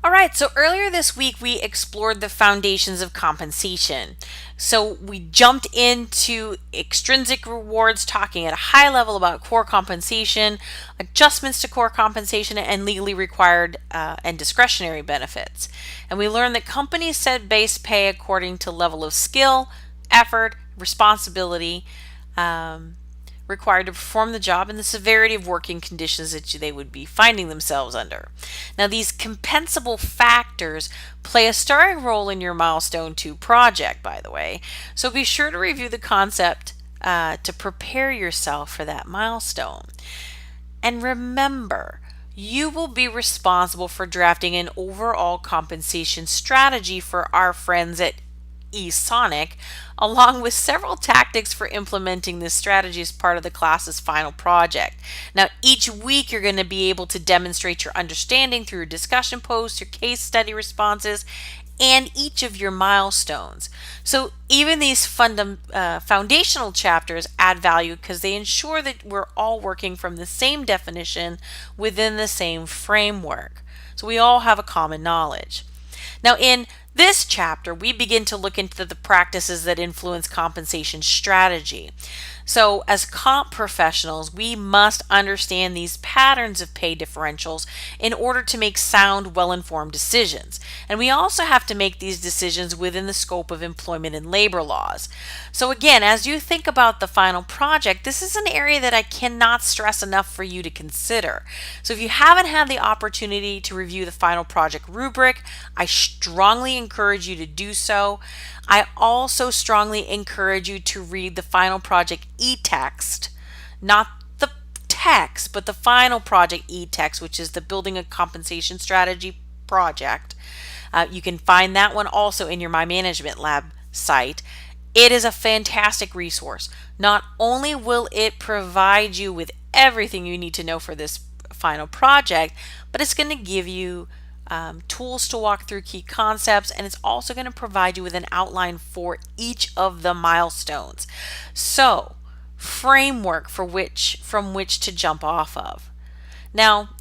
All right, so earlier this week we explored the foundations of compensation. So we jumped into extrinsic rewards, talking at a high level about core compensation, adjustments to core compensation, and legally required and discretionary benefits. And we learned that companies set base pay according to level of skill, effort, responsibility, um, required to perform the job and the severity of working conditions that they would be finding themselves under. Now, these compensable factors play a starring role in your Milestone 2 project, by the way, so be sure to review the concept to prepare yourself for that milestone. And remember, you will be responsible for drafting an overall compensation strategy for our friends at eSonic, along with several tactics for implementing this strategy as part of the class's final project. Now, each week you're going to be able to demonstrate your understanding through your discussion posts, your case study responses, and each of your milestones. So even these foundational chapters add value because they ensure that we're all working from the same definition within the same framework. So we all have a common knowledge. Now, in this chapter, we begin to look into the practices that influence compensation strategy. So, as comp professionals, we must understand these patterns of pay differentials in order to make sound, well informed decisions. And we also have to make these decisions within the scope of employment and labor laws. So, again, as you think about the final project, this is an area that I cannot stress enough for you to consider. So, if you haven't had the opportunity to review the final project rubric, I strongly encourage you to do so. I also strongly encourage you to read the final project e-text, not the text, but the final project e-text, which is the Building a Compensation Strategy project. You can find that one also in your My Management Lab site. It is a fantastic resource. Not only will it provide you with everything you need to know for this final project, but it's going to give you tools to walk through key concepts, and it's also going to provide you with an outline for each of the milestones. So, framework from which to jump off of. Now,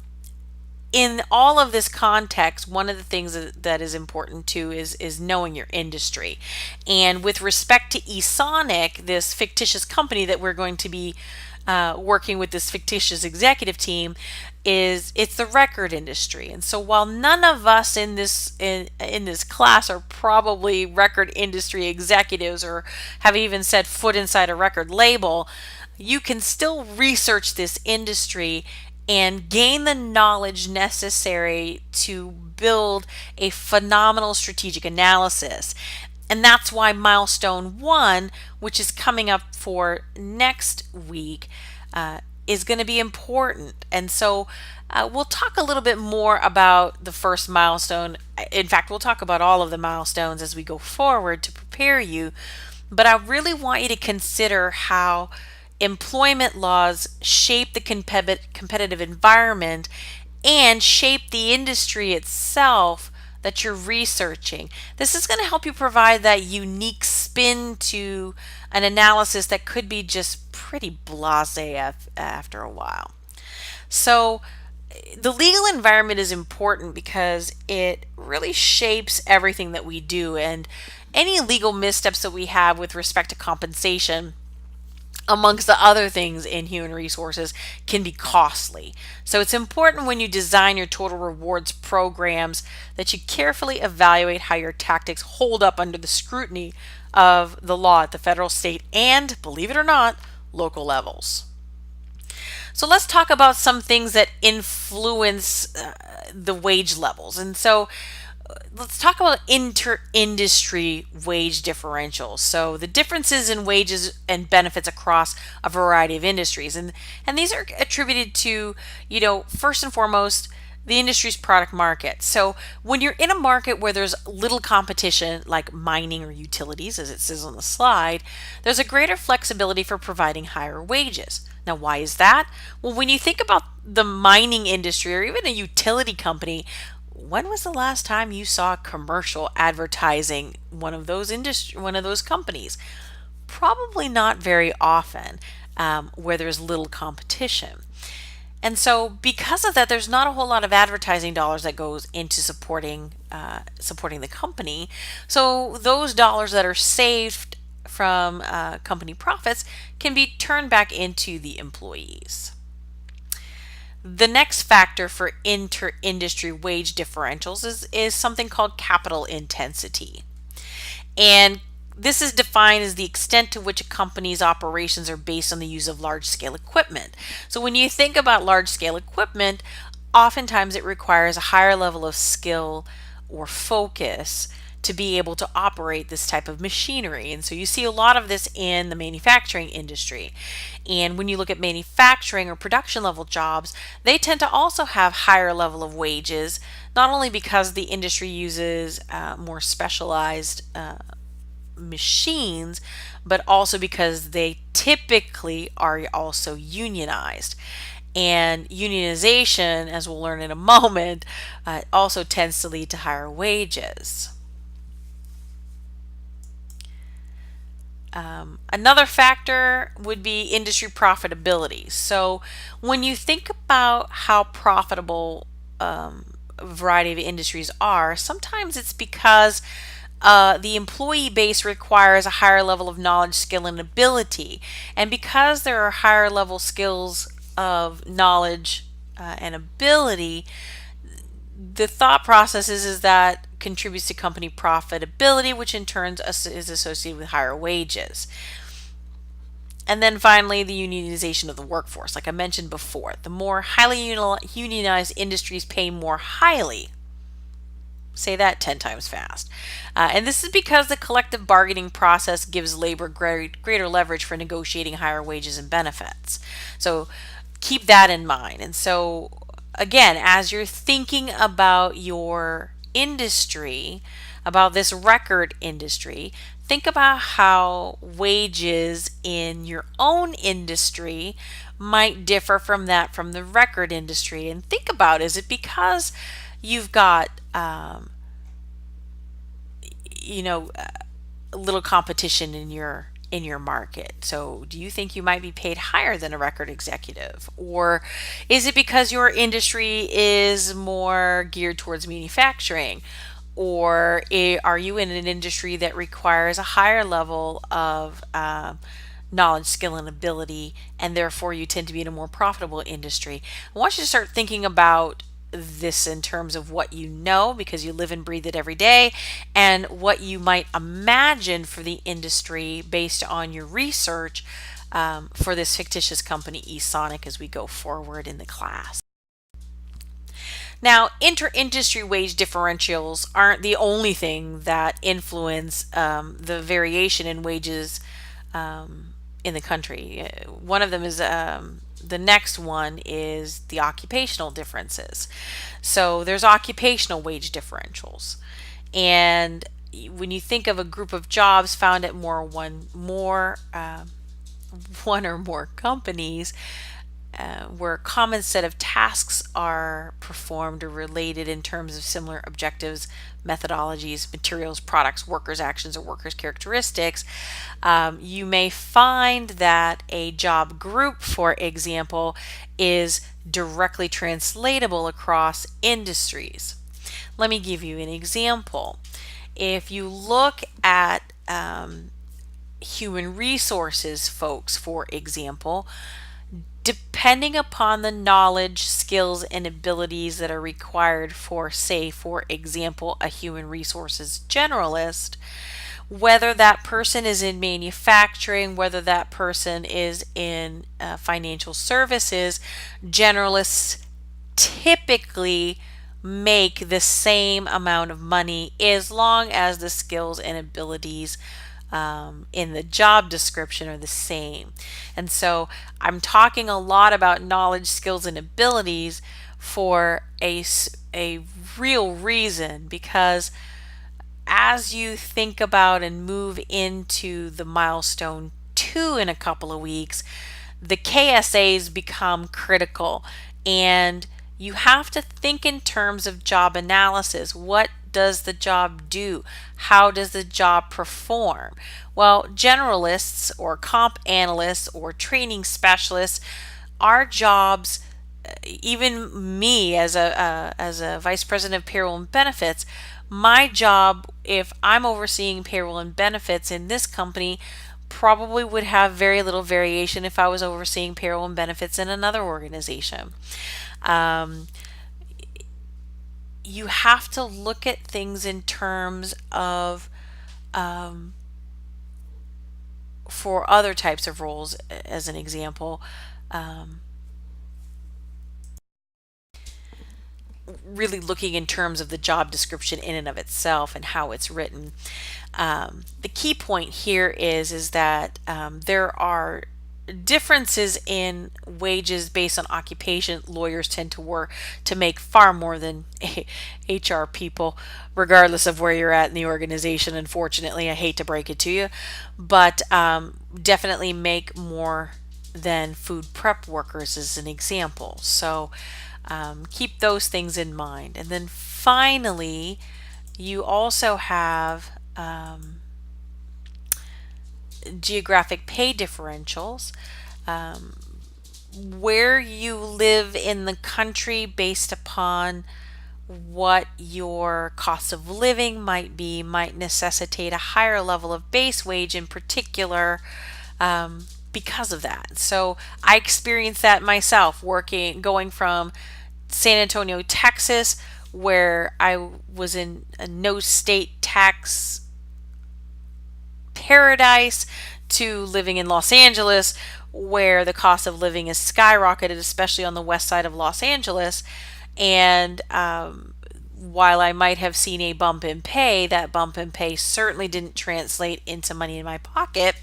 in all of this context, one of the things that is important too is knowing your industry. And with respect to eSonic, this fictitious company that we're going to be working with, this fictitious executive team, it's the record industry. And so while none of us in this class are probably record industry executives or have even set foot inside a record label, you can still research this industry and gain the knowledge necessary to build a phenomenal strategic analysis. And that's why Milestone 1, which is coming up for next week, is going to be important. And so we'll talk a little bit more about the first milestone. In fact, we'll talk about all of the milestones as we go forward to prepare you. But I really want you to consider how employment laws shape the competitive environment and shape the industry itself that you're researching. This is going to help you provide that unique spin to an analysis that could be just pretty blasé after a while. So the legal environment is important because it really shapes everything that we do, and any legal missteps that we have with respect to compensation, amongst the other things in human resources, can be costly. So it's important when you design your total rewards programs that you carefully evaluate how your tactics hold up under the scrutiny of the law at the federal, state, and, believe it or not, local levels. So let's talk about some things that influence the wage levels. And so let's talk about inter-industry wage differentials. So the differences in wages and benefits across a variety of industries. And these are attributed to, first and foremost, the industry's product market. So when you're in a market where there's little competition, like mining or utilities, as it says on the slide, there's a greater flexibility for providing higher wages. Now, why is that? Well, when you think about the mining industry or even a utility company, when was the last time you saw a commercial advertising one of those companies? Probably not very often, where there's little competition. And so, because of that, there's not a whole lot of advertising dollars that goes into supporting the company. So those dollars that are saved from company profits can be turned back into the employees. The next factor for inter-industry wage differentials is something called capital intensity. And this is defined as the extent to which a company's operations are based on the use of large scale equipment. So when you think about large scale equipment, oftentimes it requires a higher level of skill or focus to be able to operate this type of machinery. And so you see a lot of this in the manufacturing industry. And when you look at manufacturing or production level jobs, they tend to also have higher level of wages, not only because the industry uses more specialized machines, but also because they typically are also unionized. And unionization, as we'll learn in a moment, also tends to lead to higher wages. Another factor would be industry profitability. So when you think about how profitable a variety of industries are, sometimes it's because the employee base requires a higher level of knowledge, skill, and ability. And because there are higher level skills of knowledge and ability, the thought process is that contributes to company profitability, which in turn is associated with higher wages. And then finally, the unionization of the workforce. Like I mentioned before, the more highly unionized industries pay more highly. Say that 10 times fast. And this is because the collective bargaining process gives labor greater leverage for negotiating higher wages and benefits. So keep that in mind. And so, again, as you're thinking about your industry, about this record industry, think about how wages in your own industry might differ from that from the record industry. And think about, is it because you've got you know little competition in your market? So do you think you might be paid higher than a record executive? Or is it because your industry is more geared towards manufacturing? Or are you in an industry that requires a higher level of knowledge, skill, and ability, and therefore you tend to be in a more profitable industry? I want you to start thinking about this in terms of what you know, because you live and breathe it every day, and what you might imagine for the industry based on your research for this fictitious company eSonic as we go forward in the class. Now, inter-industry wage differentials aren't the only thing that influence the variation in wages in the country. One of them is the next one is the occupational differences. So there's occupational wage differentials, and when you think of a group of jobs found at one or more companies, where a common set of tasks are performed or related in terms of similar objectives, methodologies, materials, products, workers' actions, or workers' characteristics, you may find that a job group, for example, is directly translatable across industries. Let me give you an example. If you look at human resources folks, for example, depending upon the knowledge, skills, and abilities that are required for, say, for example, a human resources generalist, whether that person is in manufacturing, whether that person is in financial services, generalists typically make the same amount of money as long as the skills and abilities in the job description are the same. And so I'm talking a lot about knowledge, skills, and abilities for a real reason, because as you think about and move into the milestone 2 in a couple of weeks, the KSAs become critical, and you have to think in terms of job analysis. What does the job do? How does the job perform? Well, generalists or comp analysts or training specialists, our jobs even me as a vice president of payroll and benefits, my job, if I'm overseeing payroll and benefits in this company, probably would have very little variation if I was overseeing payroll and benefits in another organization. Um, you have to look at things in terms of, um, for other types of roles, as an example, um, really looking in terms of the job description in and of itself and how it's written. The key point here is that there are differences in wages based on occupation. Lawyers tend to work to make far more than HR people, regardless of where you're at in the organization. Unfortunately, I hate to break it to you, but definitely make more than food prep workers, as an example. So keep those things in mind. And then finally, you also have geographic pay differentials, um, where you live in the country based upon what your cost of living might be, might necessitate a higher level of base wage in particular, because of that. So I experienced that myself going from San Antonio, Texas, where I was in a no state tax paradise, to living in Los Angeles, where the cost of living is skyrocketed, especially on the west side of Los Angeles. And while I might have seen a bump in pay, that bump in pay certainly didn't translate into money in my pocket,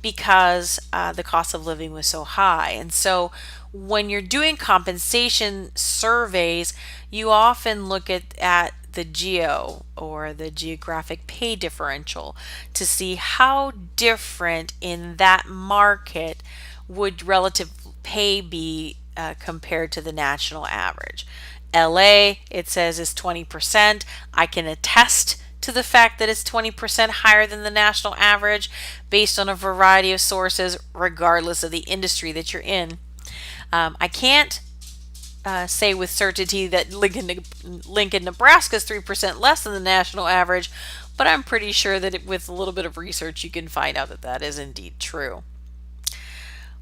because the cost of living was so high. And so when you're doing compensation surveys, you often look at the geo, or the geographic pay differential, to see how different in that market would relative pay be compared to the national average. LA, it says, is 20%. I can attest to the fact that it's 20% higher than the national average based on a variety of sources, regardless of the industry that you're in. I can't say with certainty that Lincoln, Nebraska is 3% less than the national average, but I'm pretty sure that with a little bit of research, you can find out that that is indeed true.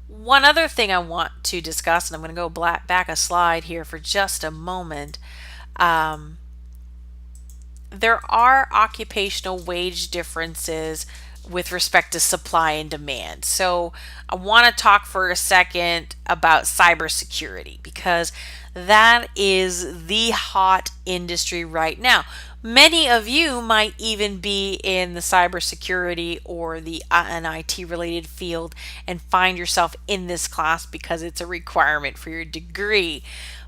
One other thing I want to discuss, and I'm going to go back a slide here for just a moment. There are occupational wage differences with respect to supply and demand. So I want to talk for a second about cybersecurity, because that is the hot industry right now. Many of you might even be in the cybersecurity or an IT related field and find yourself in this class because it's a requirement for your degree.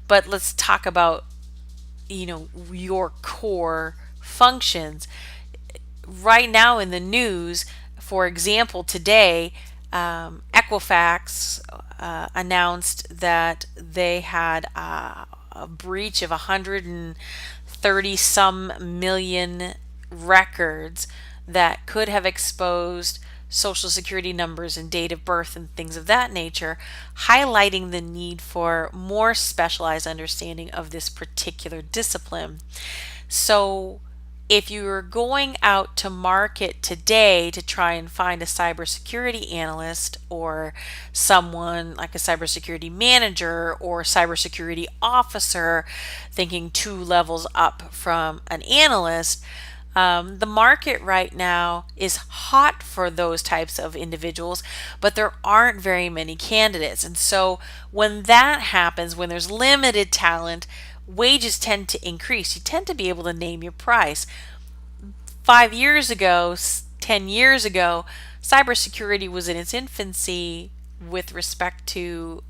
But let's talk about, your core functions. Right now in the news, for example, today, Equifax announced that they had a breach of 130 some million records that could have exposed social security numbers and date of birth and things of that nature, highlighting the need for more specialized understanding of this particular discipline. So if you're going out to market today to try and find a cybersecurity analyst, or someone like a cybersecurity manager or cybersecurity officer, thinking 2 levels up from an analyst, the market right now is hot for those types of individuals, but there aren't very many candidates. And so when that happens, when there's limited talent, wages tend to increase. You tend to be able to name your price. 5 years ago, 10 years ago, cybersecurity was in its infancy with respect to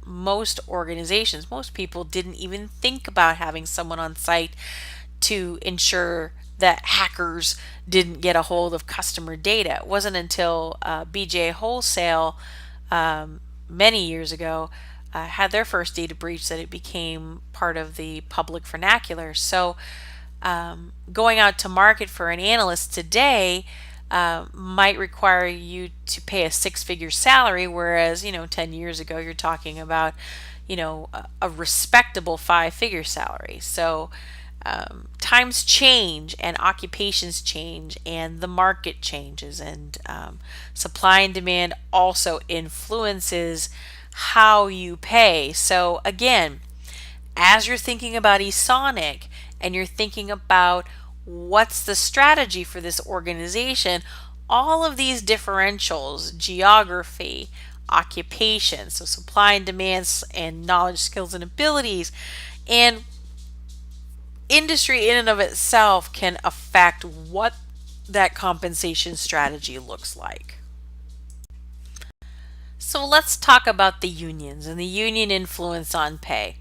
most organizations. Most people didn't even think about having someone on site to ensure that hackers didn't get a hold of customer data. It wasn't until BJA Wholesale many years ago had their first data breach that it became part of the public vernacular. So going out to market for an analyst today might require you to pay a 6-figure salary, whereas 10 years ago you're talking about a respectable five-figure salary. So times change and occupations change and the market changes, and supply and demand also influences how you pay. So again, as you're thinking about eSonic and you're thinking about what's the strategy for this organization, all of these differentials, geography, occupation, so supply and demands and knowledge, skills, and abilities, and industry in and of itself can affect what that compensation strategy looks like. So let's talk about the unions and the union influence on pay.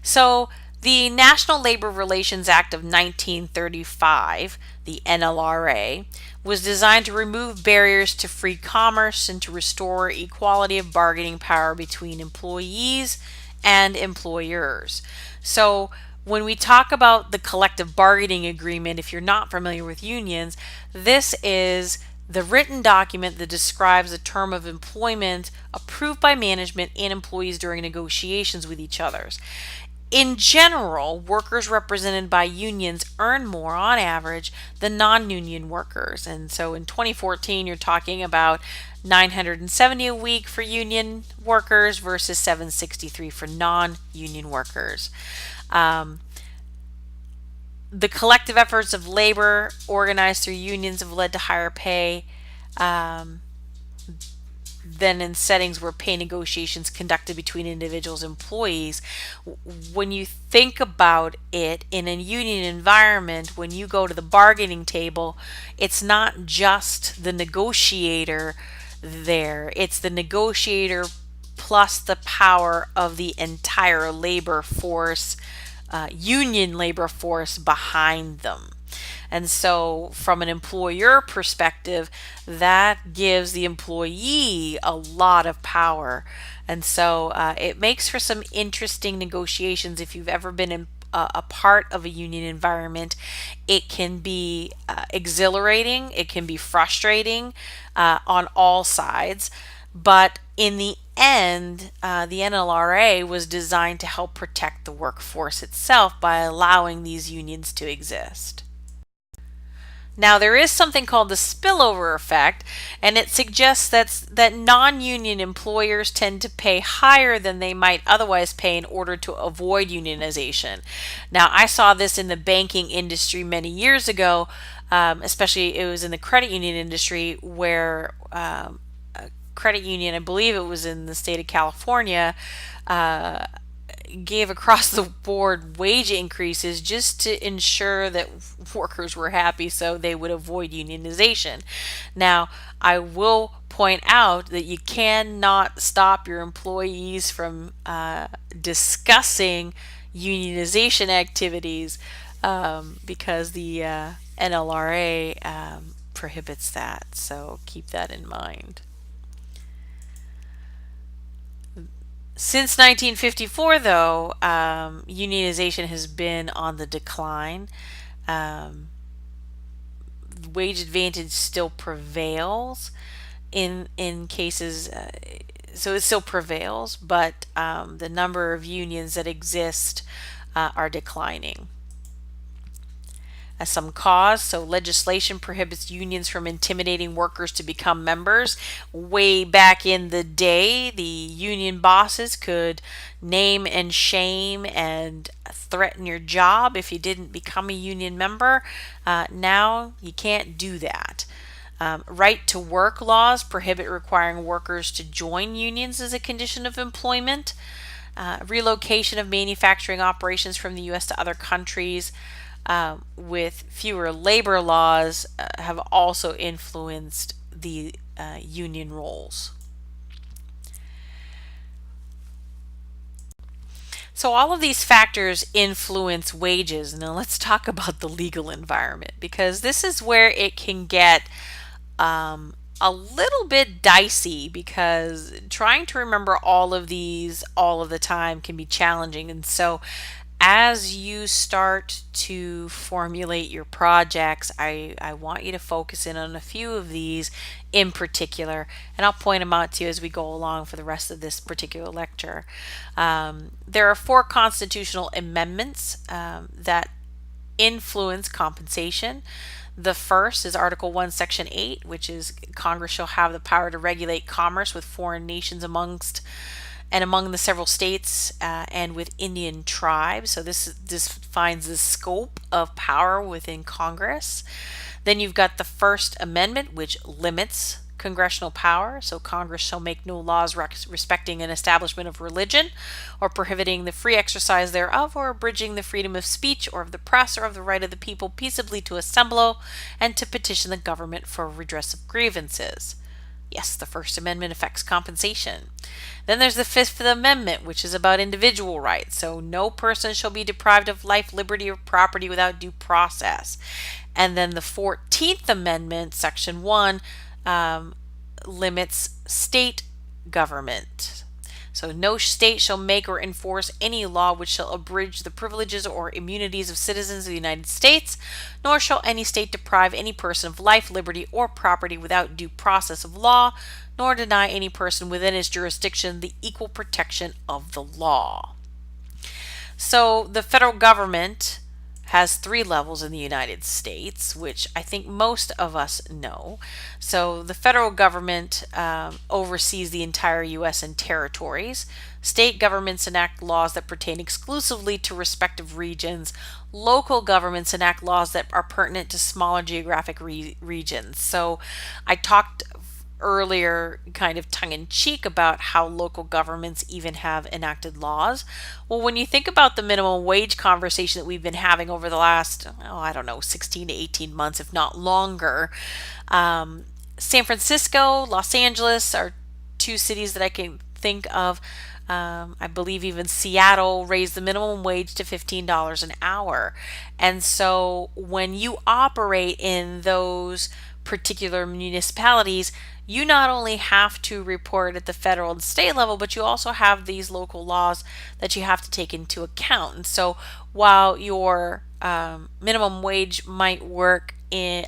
So the National Labor Relations Act of 1935, the NLRA, was designed to remove barriers to free commerce and to restore equality of bargaining power between employees and employers. So when we talk about the collective bargaining agreement, if you're not familiar with unions, this is the written document that describes a term of employment approved by management and employees during negotiations with each other. In general, workers represented by unions earn more on average than non-union workers. And so in 2014, you're talking about 970 a week for union workers versus 763 for non-union workers. The collective efforts of labor organized through unions have led to higher pay than in settings where pay negotiations conducted between individuals and employees. When you think about it in a union environment, when you go to the bargaining table, it's not just the negotiator there, it's the negotiator plus the power of the entire labor force, union labor force behind them. And so, from an employer perspective, that gives the employee a lot of power. And so, it makes for some interesting negotiations. If you've ever been in a part of a union environment, it can be exhilarating, it can be frustrating on all sides. But in the end, the NLRA was designed to help protect the workforce itself by allowing these unions to exist. Now, there is something called the spillover effect, and it suggests that non-union employers tend to pay higher than they might otherwise pay in order to avoid unionization. Now, I saw this in the banking industry many years ago, especially it was in the credit union industry where a credit union, I believe it was in the state of California, gave across the board wage increases just to ensure that workers were happy so they would avoid unionization. Now, I will point out that you cannot stop your employees from discussing unionization activities because the NLRA prohibits that. So keep that in mind. Since 1954, though, unionization has been on the decline. Wage advantage still prevails in cases, so it still prevails, but the number of unions that exist are declining. As some cause, so legislation prohibits unions from intimidating workers to become members. Way back in the day, the union bosses could name and shame and threaten your job if you didn't become a union member. Now you can't do that. Right to work laws prohibit requiring workers to join unions as a condition of employment. Relocation of manufacturing operations from the U.S. to other countries with fewer labor laws have also influenced the union roles. So all of these factors influence wages. Now let's talk about the legal environment, because this is where it can get a little bit dicey, because trying to remember all of these all of the time can be challenging. And so As you start to formulate your projects, I want you to focus in on a few of these in particular, and I'll point them out to you as we go along for the rest of this particular lecture. There are four constitutional amendments that influence compensation. The first is Article 1, Section 8, which is Congress shall have the power to regulate commerce with foreign nations among the several states and with Indian tribes. So this defines the scope of power within Congress. Then you've got the First Amendment, which limits congressional power. So Congress shall make no laws respecting an establishment of religion or prohibiting the free exercise thereof or abridging the freedom of speech or of the press or of the right of the people peaceably to assemble and to petition the government for redress of grievances. Yes, the First Amendment affects compensation. Then there's the Fifth Amendment, which is about individual rights. So no person shall be deprived of life, liberty, or property without due process. And then the 14th Amendment, Section 1, limits state government. So no state shall make or enforce any law which shall abridge the privileges or immunities of citizens of the United States, nor shall any state deprive any person of life, liberty, or property without due process of law, nor deny any person within its jurisdiction the equal protection of the law. So the federal government has three levels in the United States, which I think most of us know. So the federal government oversees the entire U.S. and territories. State governments enact laws that pertain exclusively to respective regions. Local governments enact laws that are pertinent to smaller geographic regions. So I talked earlier, kind of tongue-in-cheek, about how local governments even have enacted laws. Well, when you think about the minimum wage conversation that we've been having over the last, 16 to 18 months, if not longer, San Francisco, Los Angeles are two cities that I can think of. I believe even Seattle raised the minimum wage to $15 an hour. And so when you operate in those particular municipalities, you not only have to report at the federal and state level, but you also have these local laws that you have to take into account. And so while your minimum wage might work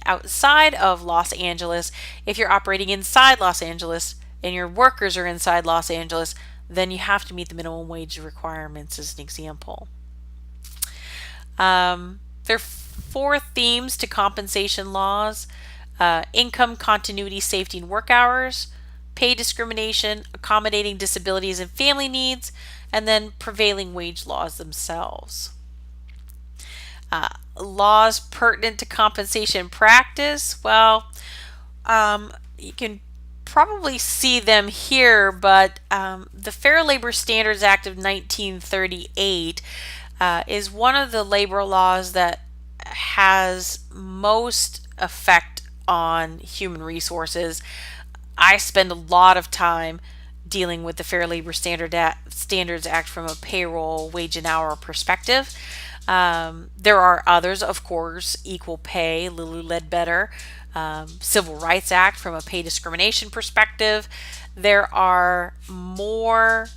outside of Los Angeles, if you're operating inside Los Angeles and your workers are inside Los Angeles, then you have to meet the minimum wage requirements, as an example. There are four themes to compensation laws: income, continuity, safety, and work hours, pay discrimination, accommodating disabilities and family needs, and then prevailing wage laws themselves. Laws pertinent to compensation practice, well, you can probably see them here, but the Fair Labor Standards Act of 1938 is one of the labor laws that has most effect on human resources. I spend a lot of time dealing with the Fair Labor Standards Act from a payroll, wage, and hour perspective. There are others, of course: equal pay, Lilly Ledbetter, Civil Rights Act from a pay discrimination perspective. There are more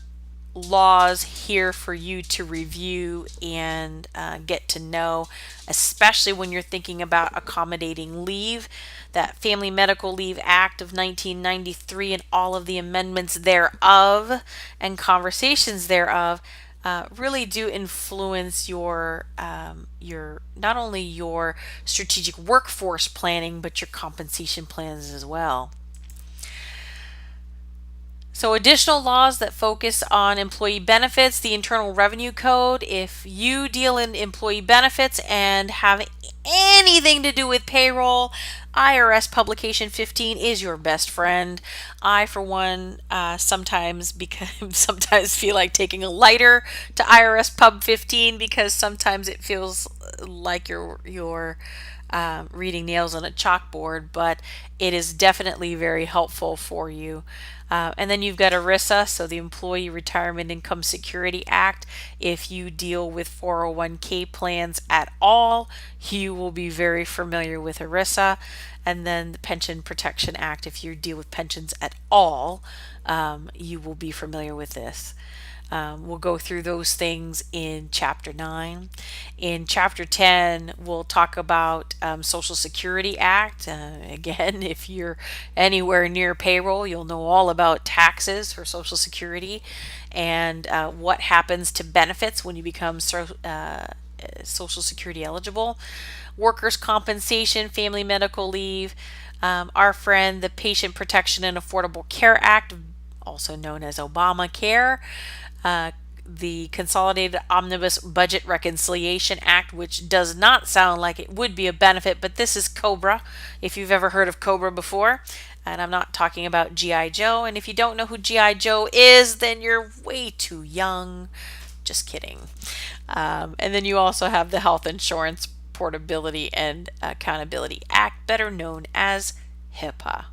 laws here for you to review and get to know, especially when you're thinking about accommodating leave. That Family Medical Leave Act of 1993 and all of the amendments thereof and conversations thereof really do influence your not only your strategic workforce planning, but your compensation plans as well. So additional laws that focus on employee benefits: the Internal Revenue Code. If you deal in employee benefits and have anything to do with payroll, IRS Publication 15 is your best friend. I, for one, sometimes feel like taking a lighter to IRS Pub 15, because sometimes it feels like you're reading nails on a chalkboard, but it is definitely very helpful for you. And then you've got ERISA, so the Employee Retirement Income Security Act. If you deal with 401k plans at all, you will be very familiar with ERISA. And then the Pension Protection Act. If you deal with pensions at all, you will be familiar with this. We'll go through those things in Chapter 9. In Chapter 10, we'll talk about Social Security Act. Again, if you're anywhere near payroll, you'll know all about taxes for Social Security and what happens to benefits when you become Social Security eligible. Workers' compensation, family medical leave, our friend, the Patient Protection and Affordable Care Act, also known as Obamacare, the Consolidated Omnibus Budget Reconciliation Act, which does not sound like it would be a benefit, but this is COBRA, if you've ever heard of COBRA before. And I'm not talking about G.I. Joe. And if you don't know who G.I. Joe is, then you're way too young. Just kidding. And then you also have the Health Insurance Portability and Accountability Act, better known as HIPAA.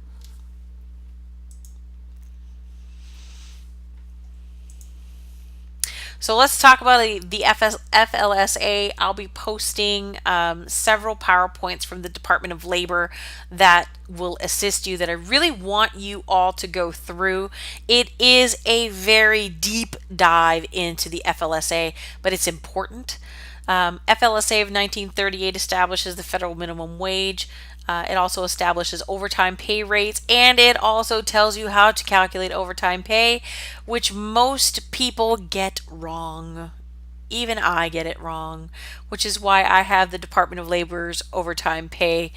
So let's talk about the FLSA. I'll be posting several PowerPoints from the Department of Labor that will assist you, that I really want you all to go through. It is a very deep dive into the FLSA, but it's important. FLSA of 1938 establishes the federal minimum wage. It also establishes overtime pay rates, and it also tells you how to calculate overtime pay, which most people get wrong. Even I get it wrong, which is why I have the Department of Labor's overtime pay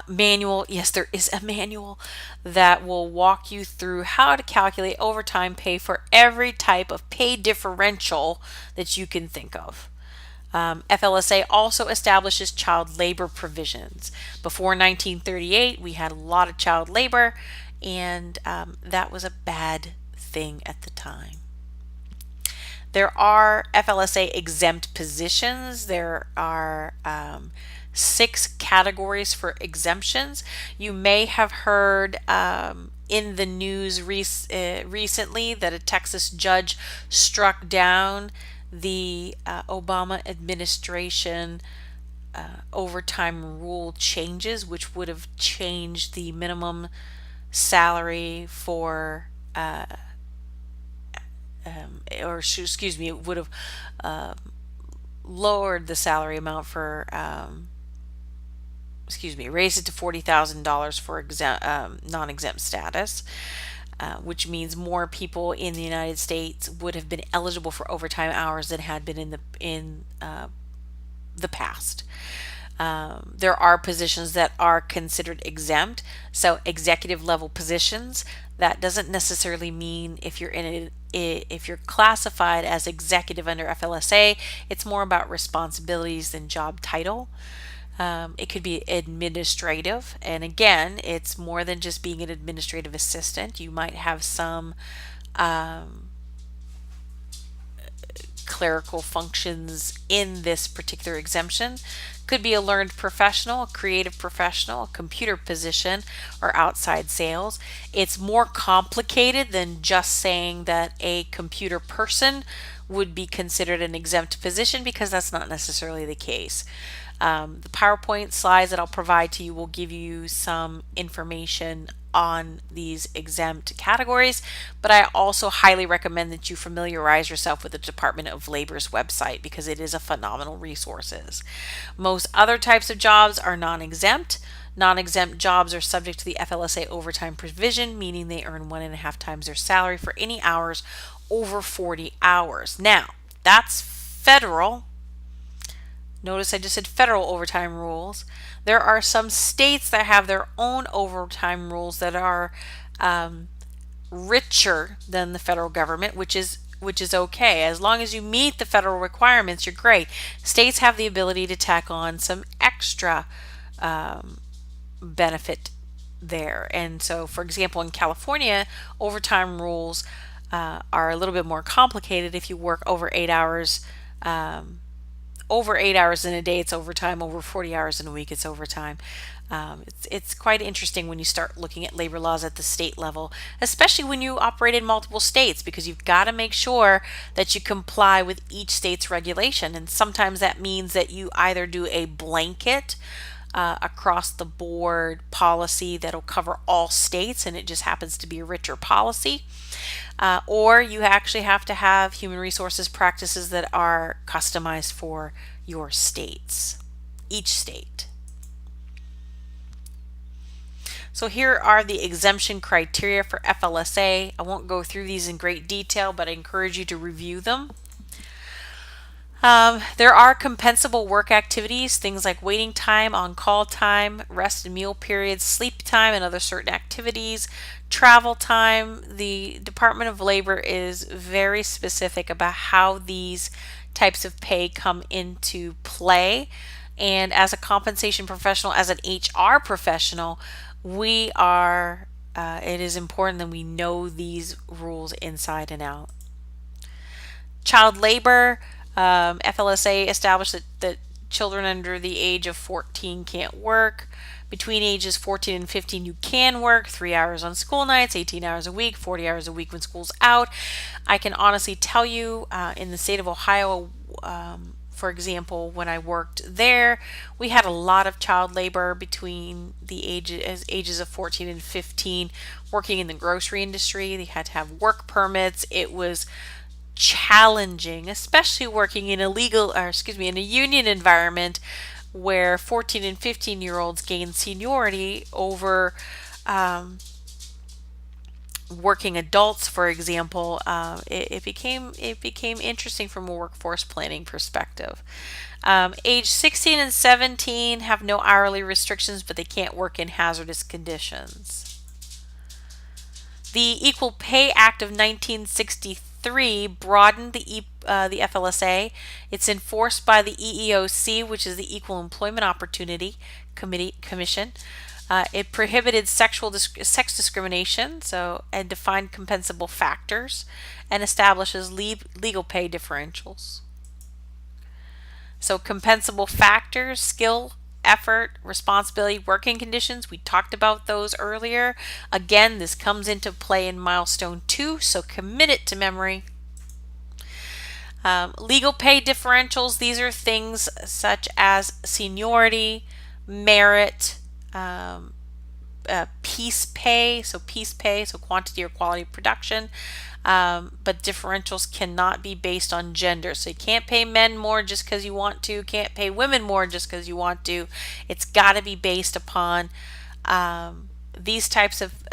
manual. Yes, there is a manual that will walk you through how to calculate overtime pay for every type of pay differential that you can think of. FLSA also establishes child labor provisions. Before 1938, we had a lot of child labor, and that was a bad thing at the time. There are FLSA exempt positions. There are 6 categories for exemptions. You may have heard in the news recently that a Texas judge struck down the Obama administration overtime rule changes, which would have changed the minimum salary for, it would have lowered the salary amount for, raised it to $40,000 for non-exempt status. Which means more people in the United States would have been eligible for overtime hours than had been in the past. There are positions that are considered exempt. So executive level positions, that doesn't necessarily mean if you're classified as executive under FLSA, it's more about responsibilities than job title. It could be administrative, and again, it's more than just being an administrative assistant. You might have some clerical functions in this particular exemption. Could be a learned professional, a creative professional, a computer position, or outside sales. It's more complicated than just saying that a computer person would be considered an exempt position, because that's not necessarily the case. The PowerPoint slides that I'll provide to you will give you some information on these exempt categories, but I also highly recommend that you familiarize yourself with the Department of Labor's website, because it is a phenomenal resource. Most other types of jobs are non-exempt. Non-exempt jobs are subject to the FLSA overtime provision, meaning they earn 1.5 times their salary for any hours over 40 hours. Now, that's federal. Notice I just said federal overtime rules. There are some states that have their own overtime rules that are richer than the federal government, which is okay. As long as you meet the federal requirements, you're great. States have the ability to tack on some extra benefit there. And so, for example, in California, overtime rules are a little bit more complicated. If you work over 8 hours, over 8 hours in a day, it's overtime. Over 40 hours in a week, it's overtime. It's quite interesting when you start looking at labor laws at the state level, especially when you operate in multiple states, because you've got to make sure that you comply with each state's regulation. And sometimes that means that you either do a blanket across the board policy that'll cover all states, and it just happens to be a richer policy. Or you actually have to have human resources practices that are customized for your states, each state. So here are the exemption criteria for FLSA. I won't go through these in great detail, but I encourage you to review them. There are compensable work activities, things like waiting time, on-call time, rest and meal periods, sleep time, and other certain activities, travel time. The Department of Labor is very specific about how these types of pay come into play. And as a compensation professional, as an HR professional, it is important that we know these rules inside and out. Child labor. FLSA established that children under the age of 14 can't work. Between ages 14 and 15, you can work 3 hours on school nights, 18 hours a week, 40 hours a week when school's out. I can honestly tell you, in the state of Ohio, for example, when I worked there, we had a lot of child labor between the ages of 14 and 15 working in the grocery industry. They had to have work permits. It was challenging, especially working in in a union environment where 14 and 15-year-olds gain seniority over working adults, for example. It became interesting from a workforce planning perspective. Age 16 and 17 have no hourly restrictions, but they can't work in hazardous conditions. The Equal Pay Act of 1963 broadened the FLSA. It's enforced by the EEOC, which is the Equal Employment Opportunity Commission. It prohibited sex discrimination, and defined compensable factors, and establishes legal pay differentials. So compensable factors: skill, effort, responsibility, working conditions. We talked about those earlier. Again, this comes into play in milestone 2, so commit it to memory. Legal pay differentials. These are things such as seniority, merit, piece pay, so quantity or quality of production. But differentials cannot be based on gender. So you can't pay men more just because you want to, can't pay women more just because you want to. It's got to be based upon these types of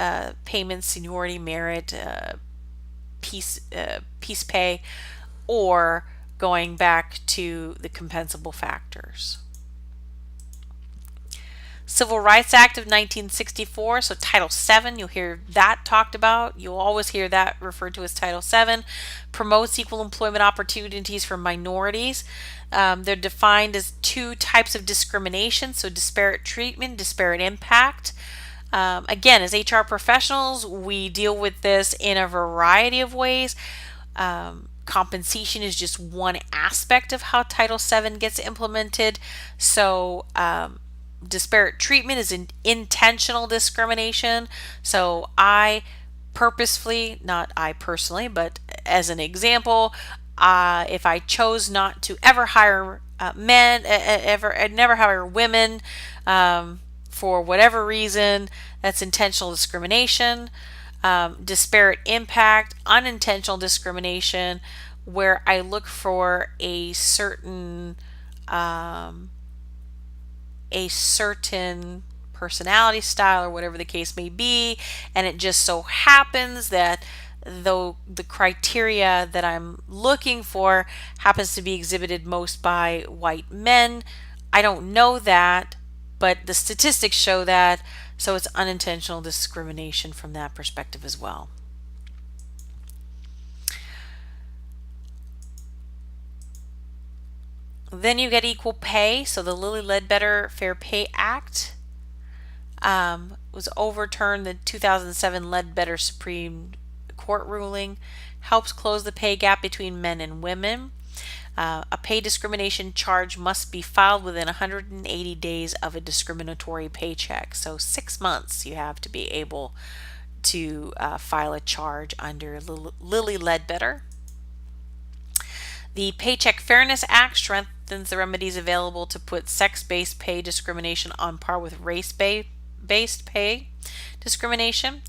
payments: seniority, merit, piece pay, or going back to the compensable factors. Civil Rights Act of 1964, so Title VII, you'll hear that talked about. You'll always hear that referred to as Title VII. Promotes equal employment opportunities for minorities. They're defined as 2 types of discrimination, so disparate treatment, disparate impact. Again, as HR professionals, we deal with this in a variety of ways. Compensation is just one aspect of how Title VII gets implemented. So, disparate treatment is intentional discrimination. So I purposefully, not I personally, but as an example, if I chose not to ever hire men, never hire women for whatever reason, that's intentional discrimination. Disparate impact, unintentional discrimination, where I look for a certain personality style or whatever the case may be, and it just so happens that though the criteria that I'm looking for happens to be exhibited most by white men. I don't know that, but the statistics show that, so it's unintentional discrimination from that perspective as well. Then you get equal pay. So the Lilly Ledbetter Fair Pay Act was overturned. The 2007 Ledbetter Supreme Court ruling helps close the pay gap between men and women. A pay discrimination charge must be filed within 180 days of a discriminatory paycheck. So 6 months you have to be able to file a charge under Lilly Ledbetter. The Paycheck Fairness Act strengthens the remedies available to put sex-based pay discrimination on par with race-based pay discrimination.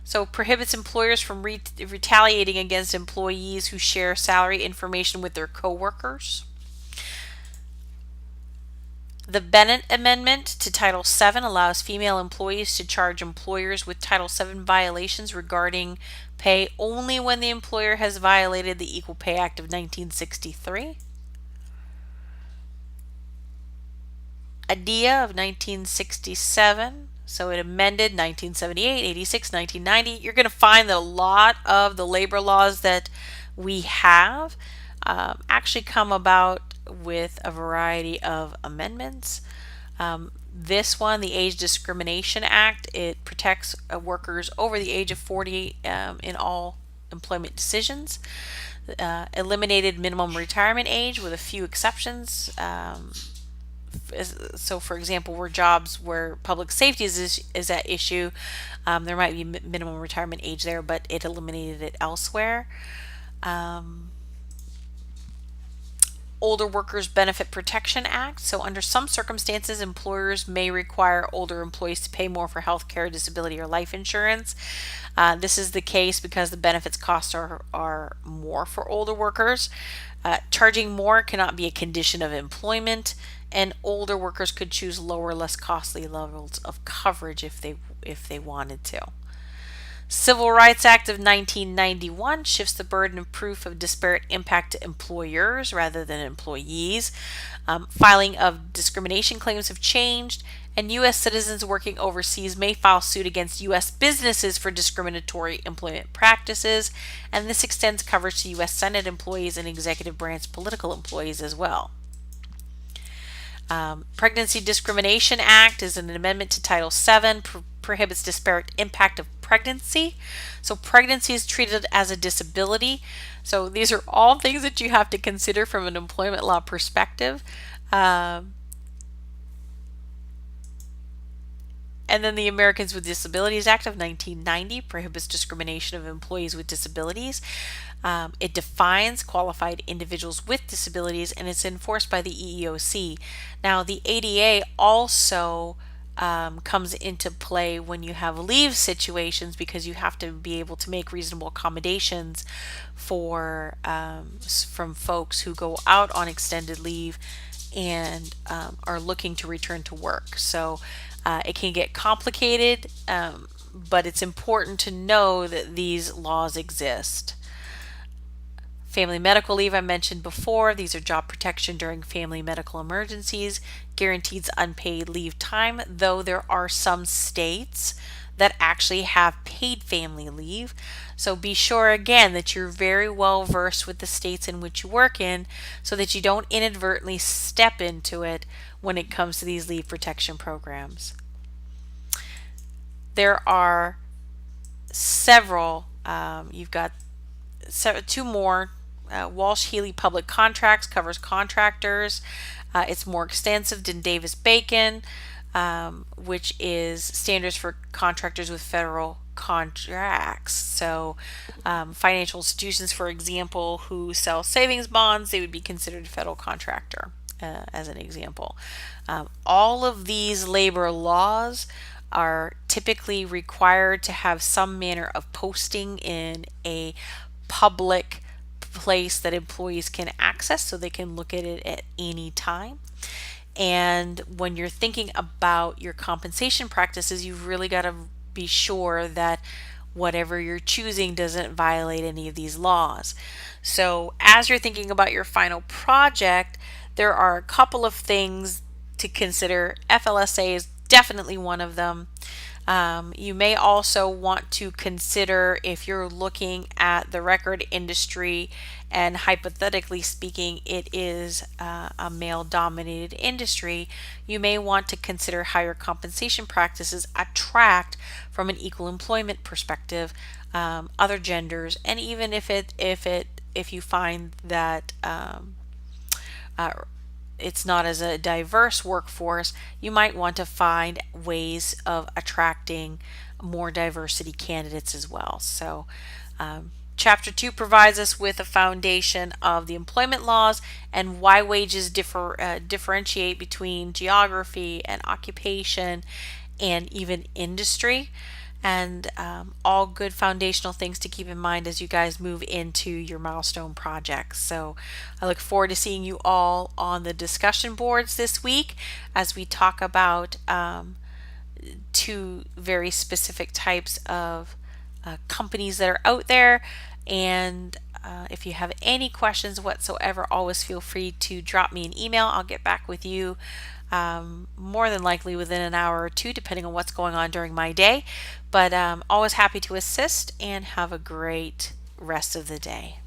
So prohibits employers from retaliating against employees who share salary information with their coworkers. The Bennett Amendment to Title VII allows female employees to charge employers with Title VII violations regarding pay only when the employer has violated the Equal Pay Act of 1963. ADEA of 1967. So it amended 1978, 86, 1990. You're going to find that a lot of the labor laws that we have actually come about with a variety of amendments. This one, the Age Discrimination Act, it protects workers over the age of 40 in all employment decisions. Eliminated minimum retirement age with a few exceptions. So, for example, where jobs where public safety is at issue, there might be minimum retirement age there, but it eliminated it elsewhere. Older Workers Benefit Protection Act. So under some circumstances, employers may require older employees to pay more for health care, disability, or life insurance. This is the case because the benefits costs are more for older workers. Charging more cannot be a condition of employment, and older workers could choose lower, less costly levels of coverage if they wanted to. Civil Rights Act of 1991 shifts the burden of proof of disparate impact to employers rather than employees. Filing of discrimination claims have changed, and U.S. citizens working overseas may file suit against U.S. businesses for discriminatory employment practices, and this extends coverage to U.S. Senate employees and executive branch political employees as well. Pregnancy Discrimination Act is an amendment to Title VII, prohibits disparate impact of pregnancy. So pregnancy is treated as a disability. So these are all things that you have to consider from an employment law perspective. And then the Americans with Disabilities Act of 1990 prohibits discrimination of employees with disabilities. It defines qualified individuals with disabilities, and it's enforced by the EEOC. Now, the ADA also comes into play when you have leave situations, because you have to be able to make reasonable accommodations for from folks who go out on extended leave and are looking to return to work. So it can get complicated, but it's important to know that these laws exist. Family medical leave I mentioned before. These are job protection during family medical emergencies, guaranteed unpaid leave time, though there are some states that actually have paid family leave. So be sure again that you're very well versed with the states in which you work in so that you don't inadvertently step into it when it comes to these leave protection programs. There are several, you've got two more. Walsh-Healy Public Contracts covers contractors. It's more extensive than Davis-Bacon, which is standards for contractors with federal contracts. So financial institutions, for example, who sell savings bonds, they would be considered a federal contractor, as an example. All of these labor laws are typically required to have some manner of posting in a public place that employees can access so they can look at it at any time. And when you're thinking about your compensation practices, you've really got to be sure that whatever you're choosing doesn't violate any of these laws. So as you're thinking about your final project, there are a couple of things to consider. FLSA is definitely one of them. You may also want to consider, if you're looking at the record industry and hypothetically speaking it is a male-dominated industry, you may want to consider how your compensation practices attract, from an equal employment perspective, other genders, and even if you find that it's not as a diverse workforce, you might want to find ways of attracting more diversity candidates as well. So Chapter 2 provides us with a foundation of the employment laws and why wages differentiate between geography and occupation and even industry. And all good foundational things to keep in mind as you guys move into your milestone projects. So I look forward to seeing you all on the discussion boards this week as we talk about two very specific types of companies that are out there. And if you have any questions whatsoever, always feel free to drop me an email. I'll get back with you more than likely within an hour or two, depending on what's going on during my day. But always happy to assist, and have a great rest of the day.